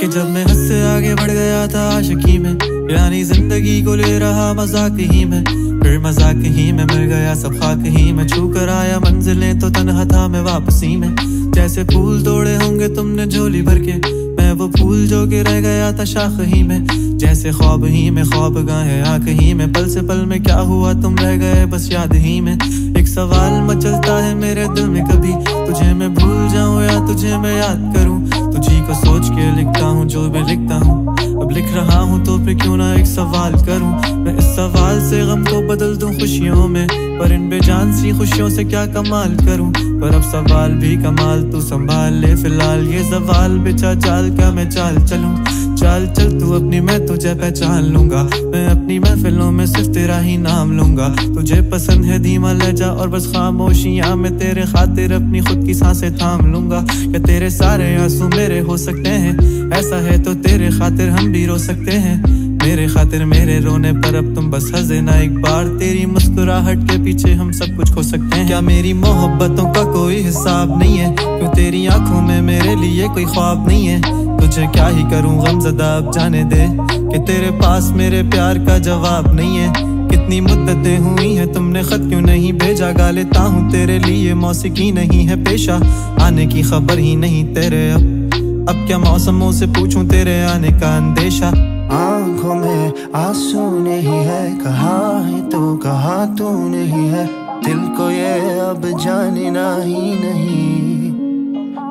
कि जब मैं हद से आगे बढ़ गया था आशिकी में, यानी जिंदगी को ले रहा मजाक ही में, फिर मजाक ही में मिल गया सब खाक ही में। छू कर आया मंजिलें तो तन्हा था मैं वापसी में। जैसे फूल तोड़े होंगे तुमने झोली भर के, मैं वो फूल जो कि रह गया था शाख ही में। जैसे ख्वाब ही में ख्वाब गाहे आँख ही में, पल से पल में क्या हुआ तुम रह गए बस याद ही में। एक सवाल मचलता है मेरे दिल में, कभी तुझे मैं भूल जाऊं या तुझे मैं याद करूं। तुझी को सोच के लिखता हूँ जो भी लिखता हूँ, अब लिख रहा हूँ तो फिर क्यों ना एक सवाल करूं। मैं इस सवाल से गम को बदल दूं खुशियों में, पर इन बेजान सी खुशियों से क्या कमाल करूं। पर अब सवाल भी कमाल तू संभाल ले फिलहाल, ये सवाल बेचा चाल क्या मैं चाल चलूं। चाल चल तू अपनी, मैं तुझे पहचान लूंगा। मैं अपनी महफिलों में सिर्फ तेरा ही नाम लूंगा। तुझे पसंद है धीमा लहजा और बस खामोशियां, मैं तेरे खातिर अपनी खुद की सांसें थाम लूंगा। क्या तेरे सारे आंसू मेरे हो सकते हैं? ऐसा है तो तेरे खातिर हम भी रो सकते हैं। मेरे खातिर मेरे रोने पर अब तुम बस हंस देना एक बार, तेरी मुस्कुराहट के पीछे हम सब कुछ खो सकते हैं। क्या मेरी मोहब्बतों का कोई हिसाब नहीं है? क्यों तेरी आंखों में मेरे लिए कोई ख्वाब नहीं है? तुझे क्या ही करूं गमज़दा अब जाने दे, कि तेरे पास मेरे प्यार का जवाब नहीं है। कितनी मुद्दतें हुई हैं तुमने खत क्यों नहीं भेजा, गा लेता हूँ तेरे लिए मौसीकी नहीं है पेशा। आने की खबर ही नहीं तेरे अब क्या मौसमों से पूछूं तेरे आने का अंदेशा। आंखों में आंसू नहीं है, कहाँ है तू कहाँ तू नहीं है। दिल को ये अब जानना ही नहीं,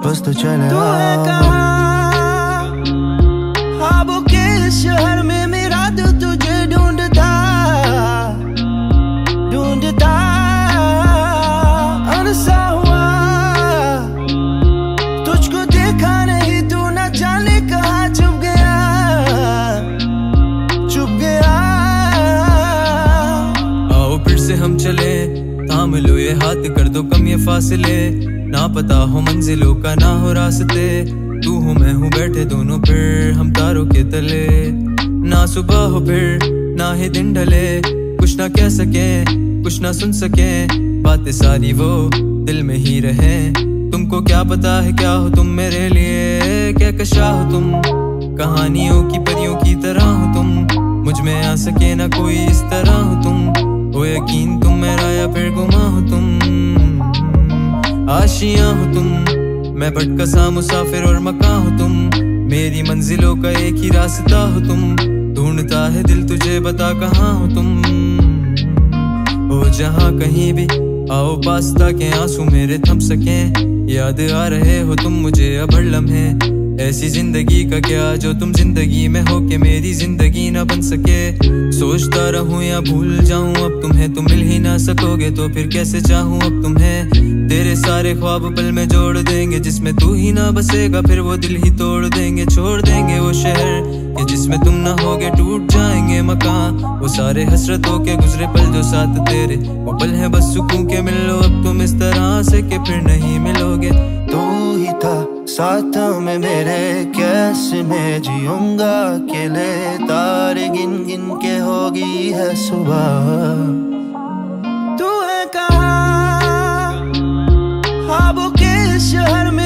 बस तो चले तू है कहाँ, ख्वाबों के शहर में मेरा दिल तुझे ढूंढता ढूंढता अरसा हुआ। तुझको देखा नहीं तू न जाने कहाँ छुप गया छुप गया। आओ फिर से हम चले, थाम लो ये हाथ कर दो कम ये फासले। ना पता हो मंजिलों का ना हो रास्ते, तू हूँ मैं हूँ बैठे दोनों फिर हम तारों के तले। ना सुबह हो फिर ना ही दिन ढले, कुछ ना कह सके कुछ ना सुन सके, बातें सारी वो दिल में ही रहे। तुमको क्या पता है क्या हो तुम मेरे लिए, क्या कशा हो तुम कहानियों की परियों की तरह हो तुम। मुझ में आ सके ना कोई इस तरह हो तुम, हो यकीन तुम मेरा या फिर गुमा हो तुम। आशियां हो तुम, मैं भटका सा मुसाफिर और मकां हो तुम। मेरी मंजिलों का एक ही रास्ता हो तुम, ढूंढता है दिल तुझे बता कहाँ हो तुम। हो जहाँ कहीं भी आओ पास ताकि आंसू मेरे थम सके। याद आ रहे हो तुम मुझे अब हर लम्हे, ऐसी जिंदगी का क्या जो तुम जिंदगी में हो के मेरी जिंदगी ना बन सके। सोचता रहूं या भूल जाऊं अब तुम्हें, तुम मिल ही ना सकोगे तो फिर कैसे चाहूं अब तुम्हें। तेरे सारे ख्वाब पल में जोड़ देंगे, जिसमें तू ही ना बसेगा फिर वो दिल ही तोड़ देंगे। छोड़ देंगे वो शहर कि जिसमें तुम ना होगे, टूट जाएंगे मकान वो सारे हसरतों के गुजरे पल जो साथ तेरे। वो पल है बस सुकून के मिल लो अब तुम इस तरह से कि फिर नहीं मिलोगे। तू ही था साथ में मेरे, कैसे मैं जीऊंगा अकेले। तारे गिन गिन के होगी है सुबह। तू है कहाँ, ख्वाबों के शहर में